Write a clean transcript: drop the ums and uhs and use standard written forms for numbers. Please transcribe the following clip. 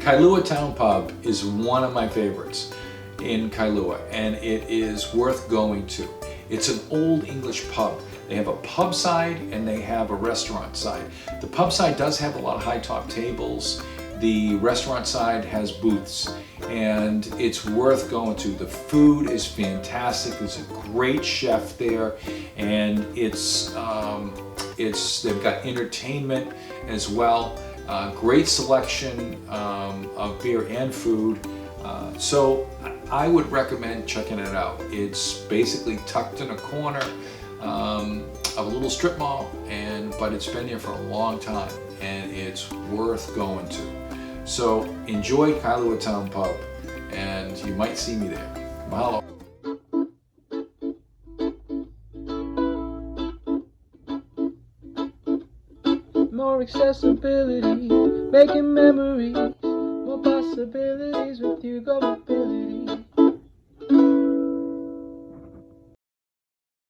Kailua Town Pub is one of my favorites in Kailua, and it is worth going to. It's an old English pub. They have a pub side and they have a restaurant side. The pub side does have a lot of high top tables. The restaurant side has booths, and it's worth going to. The food is fantastic. There's a great chef there, and they've got entertainment as well. Great selection of beer and food. So I would recommend checking it out. It's basically tucked in a corner of a little strip mall, but it's been there for a long time, and it's worth going to. So enjoy Kailua Town Pub, and you might see me there. Mahalo. More accessibility, making memories, more possibilities with you, Gourmet Pub.